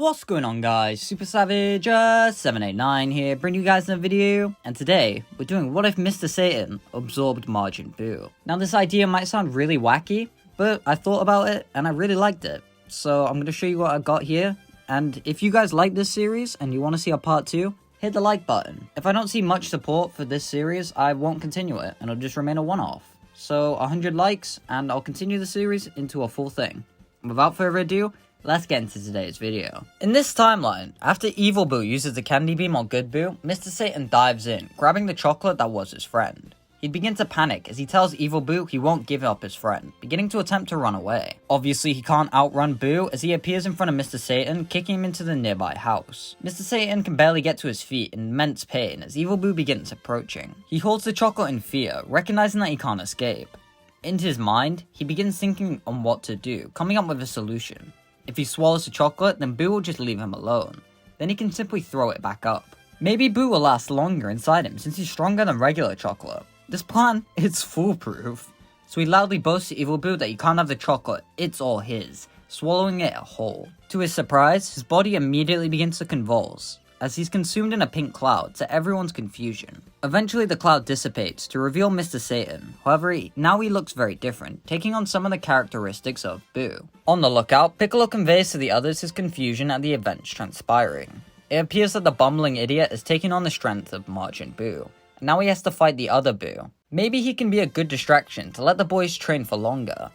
What's going on, guys? Super Savage 789 here, bringing you guys another video, and today we're doing what if Mr. Satan absorbed Majin Buu. Now this idea might sound really wacky, but I thought about it and I really liked it. So I'm going to show you what I got here, and if you guys like this series and you want to see a part 2, hit the like button. If I don't see much support for this series, I won't continue it and it'll just remain a one-off. So 100 likes and I'll continue the series into a full thing. Without further ado, let's get into today's video. In this timeline, after Evil Buu uses the candy beam on Good Buu, Mr. Satan dives in, grabbing the chocolate that was his friend. He'd begin to panic as he tells Evil Buu he won't give up his friend, beginning to attempt to run away. Obviously, he can't outrun Buu as he appears in front of Mr. Satan, kicking him into the nearby house. Mr. Satan can barely get to his feet in immense pain as Evil Buu begins approaching. He holds the chocolate in fear, recognizing that he can't escape. In his mind, he begins thinking on what to do, coming up with a solution. If he swallows the chocolate, then Buu will just leave him alone. Then he can simply throw it back up. Maybe Buu will last longer inside him since he's stronger than regular chocolate. This plan is foolproof. So he loudly boasts to Evil Buu that he can't have the chocolate, it's all his, swallowing it whole. To his surprise, his body immediately begins to convulse, as he's consumed in a pink cloud to everyone's confusion. Eventually the cloud dissipates to reveal Mr. Satan, however now he looks very different, taking on some of the characteristics of Buu. On the lookout, Piccolo conveys to the others his confusion at the events transpiring. It appears that the bumbling idiot is taking on the strength of Majin Buu, and now he has to fight the other Buu. Maybe he can be a good distraction to let the boys train for longer.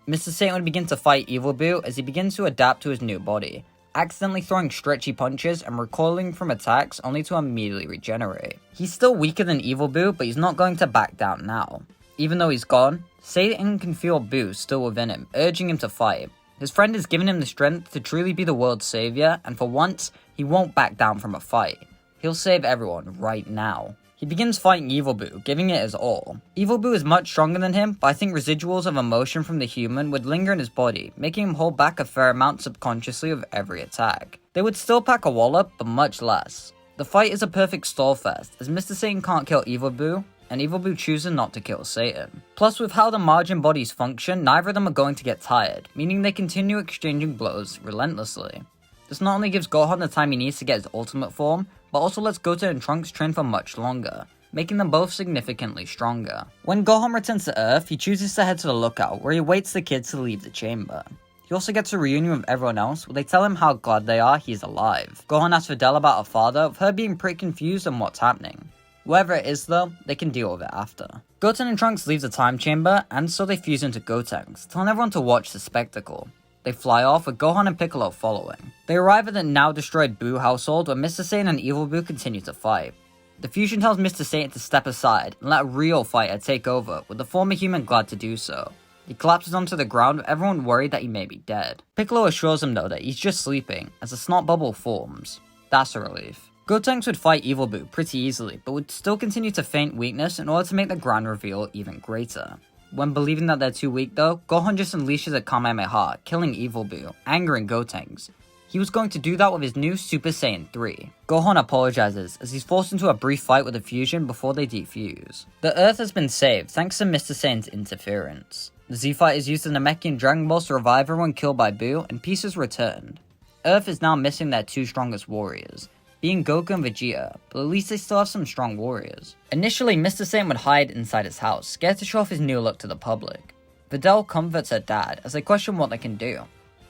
Mr. Satan would begin to fight Evil Buu as he begins to adapt to his new body, accidentally throwing stretchy punches and recoiling from attacks only to immediately regenerate. He's still weaker than Evil Buu, but he's not going to back down now. Even though he's gone, Satan can feel Buu still within him, urging him to fight. His friend has given him the strength to truly be the world's savior, and for once, he won't back down from a fight. He'll save everyone right now. He begins fighting Evil Buu, giving it his all. Evil Buu is much stronger than him, but I think residuals of emotion from the human would linger in his body, making him hold back a fair amount subconsciously with every attack. They would still pack a wallop, but much less. The fight is a perfect stall fest, as Mr. Satan can't kill Evil Buu, and Evil Buu chooses not to kill Satan. Plus, with how the Majin bodies function, neither of them are going to get tired, meaning they continue exchanging blows relentlessly. This not only gives Gohan the time he needs to get his ultimate form, but also lets Goten and Trunks train for much longer, making them both significantly stronger. When Gohan returns to Earth, he chooses to head to the lookout, where he waits the kids to leave the chamber. He also gets a reunion with everyone else, where they tell him how glad they are he's alive. Gohan asks Videl about her father, with her being pretty confused on what's happening. Whatever it is though, they can deal with it after. Goten and Trunks leave the time chamber, and so they fuse into Gotenks, telling everyone to watch the spectacle. They fly off, with Gohan and Piccolo following. They arrive at the now destroyed Buu household, where Mr. Satan and Evil Buu continue to fight. The fusion tells Mr. Satan to step aside and let a real fighter take over, with the former human glad to do so. He collapses onto the ground, with everyone worried that he may be dead. Piccolo assures him though that he's just sleeping, as a snot bubble forms. That's a relief. Gotenks would fight Evil Buu pretty easily, but would still continue to feign weakness in order to make the grand reveal even greater. When believing that they're too weak though, Gohan just unleashes a Kamehameha, killing Evil Buu, angering Gotenks. He was going to do that with his new Super Saiyan 3. Gohan apologizes as he's forced into a brief fight with the fusion before they defuse. The Earth has been saved thanks to Mr. Saiyan's interference. The Z-Fighters used the Namekian Dragon Balls to revive everyone killed by Buu, and peace is returned. Earth is now missing their two strongest warriors, being Goku and Vegeta, but at least they still have some strong warriors. Initially, Mr. Satan would hide inside his house, scared to show off his new look to the public. Videl comforts her dad as they question what they can do.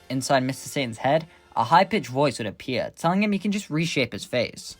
Inside Mr. Satan's head, a high-pitched voice would appear, telling him he can just reshape his face.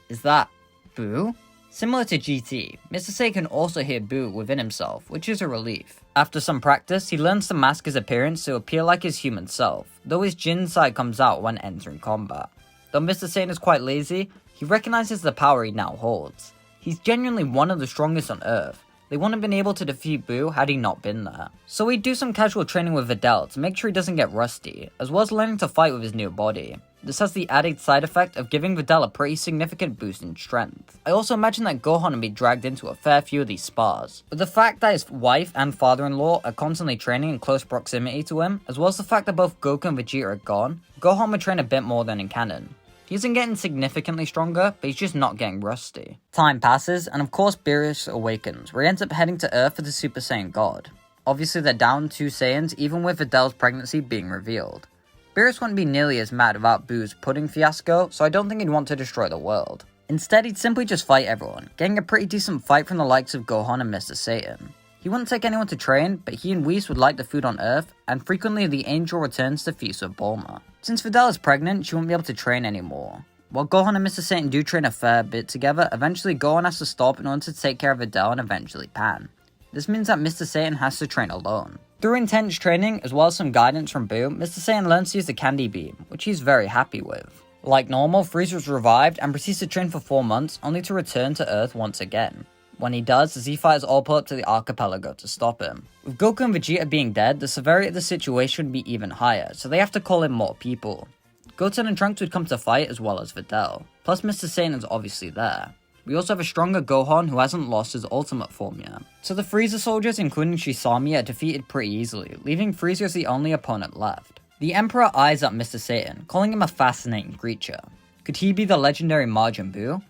Is that Buu? Similar to GT, Mr. Satan can also hear Buu within himself, which is a relief. After some practice, he learns to mask his appearance to appear like his human self, though his Jin side comes out when entering combat. Though Mr. Satan is quite lazy, he recognizes the power he now holds. He's genuinely one of the strongest on Earth. They wouldn't have been able to defeat Buu had he not been there. So he'd do some casual training with Videl to make sure he doesn't get rusty, as well as learning to fight with his new body. This has the added side effect of giving Videl a pretty significant boost in strength. I also imagine that Gohan would be dragged into a fair few of these spars. But the fact that his wife and father-in-law are constantly training in close proximity to him, as well as the fact that both Goku and Vegeta are gone, Gohan would train a bit more than in canon. He isn't getting significantly stronger, but he's just not getting rusty. Time passes, and of course Beerus awakens, where he ends up heading to Earth for the Super Saiyan God. Obviously they're down 2 Saiyans, even with Videl's pregnancy being revealed. Beerus wouldn't be nearly as mad about Boo's pudding fiasco, so I don't think he'd want to destroy the world. Instead, he'd simply just fight everyone, getting a pretty decent fight from the likes of Gohan and Mr. Satan. He wouldn't take anyone to train, but he and Whis would like the food on Earth, and frequently the angel returns to feast with Bulma. Since Videl is pregnant, she won't be able to train anymore. While Gohan and Mr. Satan do train a fair bit together, eventually Gohan has to stop in order to take care of Videl and eventually Pan. This means that Mr. Satan has to train alone. Through intense training, as well as some guidance from Boo, Mr. Satan learns to use the Candy Beam, which he's very happy with. Like normal, Frieza was revived and proceeds to train for 4 months, only to return to Earth once again. When he does, the Z-Fighters all pull up to the archipelago to stop him. With Goku and Vegeta being dead, the severity of the situation would be even higher, so they have to call in more people. Goten and Trunks would come to fight as well as Videl, plus Mr. Satan is obviously there. We also have a stronger Gohan who hasn't lost his ultimate form yet. So the Frieza soldiers, including Shisami, are defeated pretty easily, leaving Frieza as the only opponent left. The Emperor eyes up Mr. Satan, calling him a fascinating creature. Could he be the legendary Majin Buu?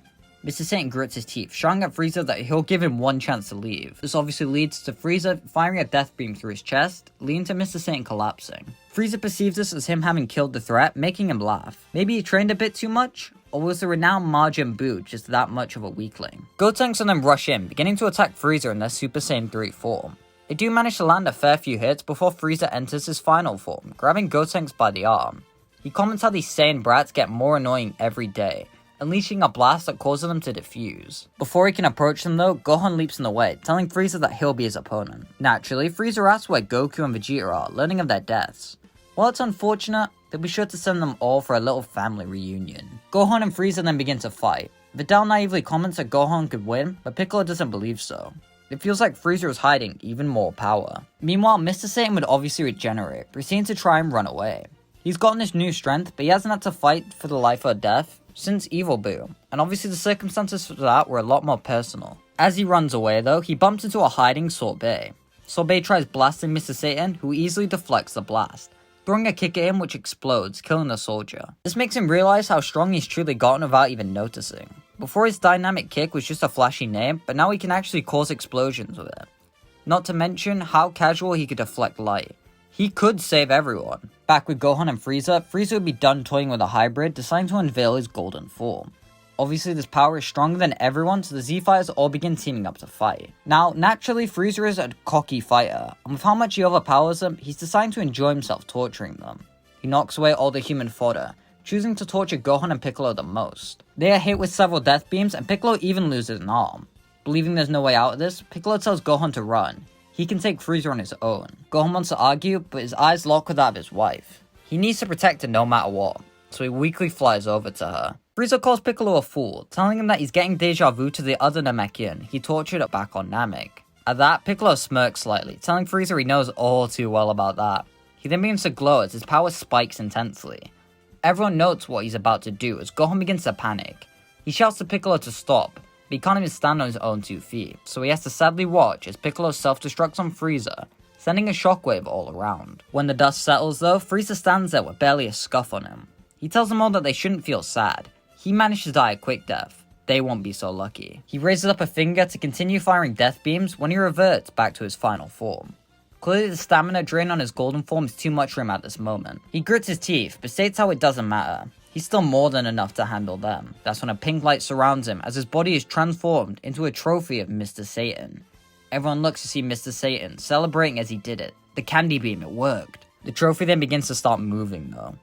Mr. Satan grits his teeth, showing at Frieza that he'll give him one chance to leave. This obviously leads to Frieza firing a death beam through his chest, leading to Mr. Satan collapsing. Frieza perceives this as him having killed the threat, making him laugh. Maybe he trained a bit too much? Or was the renowned Majin Buu just that much of a weakling? Gotenks and them rush in, beginning to attack Frieza in their Super Saiyan 3 form. They do manage to land a fair few hits before Frieza enters his final form, grabbing Gotenks by the arm. He comments how these Saiyan brats get more annoying every day, unleashing a blast that causes them to defuse. Before he can approach them though, Gohan leaps in the way, telling Frieza that he'll be his opponent. Naturally, Frieza asks where Goku and Vegeta are, learning of their deaths. While it's unfortunate, they'll be sure to send them all for a little family reunion. Gohan and Frieza then begin to fight. Videl naively comments that Gohan could win, but Piccolo doesn't believe so. It feels like Frieza is hiding even more power. Meanwhile, Mr. Satan would obviously regenerate, proceeding to try and run away. He's gotten this new strength, but he hasn't had to fight for the life or death since Evil Boo, and obviously the circumstances for that were a lot more personal. As he runs away though, he bumps into a hiding Sorbet. Sorbet tries blasting Mr. Satan, who easily deflects the blast, throwing a kick at him which explodes, killing the soldier. This makes him realize how strong he's truly gotten without even noticing. Before, his dynamic kick was just a flashy name, but now he can actually cause explosions with it. Not to mention how casual he could deflect light. He could save everyone. Back with Gohan and Frieza, Frieza would be done toying with a hybrid, deciding to unveil his golden form. Obviously this power is stronger than everyone, so the Z-Fighters all begin teaming up to fight. Now, naturally Frieza is a cocky fighter, and with how much he overpowers them, he's deciding to enjoy himself torturing them. He knocks away all the human fodder, choosing to torture Gohan and Piccolo the most. They are hit with several death beams, and Piccolo even loses an arm. Believing there's no way out of this, Piccolo tells Gohan to run. He can take Frieza on his own. Gohan wants to argue, but his eyes lock with that of his wife. He needs to protect her no matter what, so he weakly flies over to her. Frieza calls Piccolo a fool, telling him that he's getting deja vu to the other Namekian he tortured back on Namek. At that, Piccolo smirks slightly, telling Frieza he knows all too well about that. He then begins to glow as his power spikes intensely. Everyone notes what he's about to do as Gohan begins to panic. He shouts to Piccolo to stop, but he can't even stand on his own 2 feet, so he has to sadly watch as Piccolo self-destructs on Frieza, sending a shockwave all around. When the dust settles though, Frieza stands there with barely a scuff on him. He tells them all that they shouldn't feel sad. He managed to die a quick death. They won't be so lucky. He raises up a finger to continue firing death beams when he reverts back to his final form. Clearly the stamina drain on his golden form is too much for him at this moment. He grits his teeth, but states how it doesn't matter. He's still more than enough to handle them. That's when a pink light surrounds him as his body is transformed into a trophy of Mr. Satan. Everyone looks to see Mr. Satan, celebrating as he did it. The candy beam, it worked. The trophy then begins to start moving though.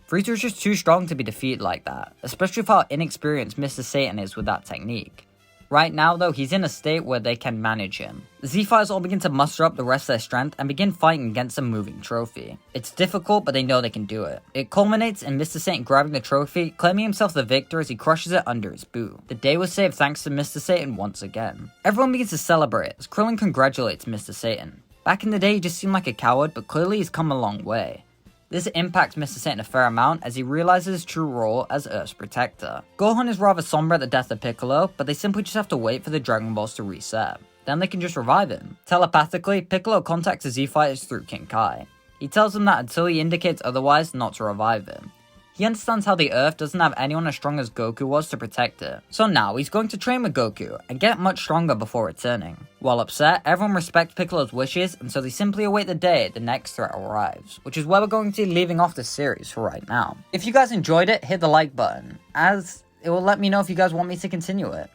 Frieza is just too strong to be defeated like that, especially with how inexperienced Mr. Satan is with that technique. Right now though, he's in a state where they can manage him. The Z-Fighters all begin to muster up the rest of their strength and begin fighting against a moving trophy. It's difficult, but they know they can do it. It culminates in Mr. Satan grabbing the trophy, claiming himself the victor as he crushes it under his boot. The day was saved thanks to Mr. Satan once again. Everyone begins to celebrate as Krillin congratulates Mr. Satan. Back in the day he just seemed like a coward, but clearly he's come a long way. This impacts Mr. Satan a fair amount as he realizes his true role as Earth's protector. Gohan is rather somber at the death of Piccolo, but they simply just have to wait for the Dragon Balls to reset. Then they can just revive him. Telepathically, Piccolo contacts the Z-Fighters through King Kai. He tells them that until he indicates otherwise, not to revive him. He understands how the Earth doesn't have anyone as strong as Goku was to protect it. So now he's going to train with Goku and get much stronger before returning. While upset, everyone respects Piccolo's wishes, and so they simply await the day the next threat arrives, which is where we're going to be leaving off this series for right now. If you guys enjoyed it, hit the like button, as it will let me know if you guys want me to continue it.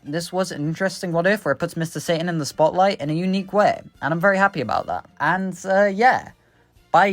This was an interesting what if where it puts Mr. Satan in the spotlight in a unique way, and I'm very happy about that. And yeah, bye!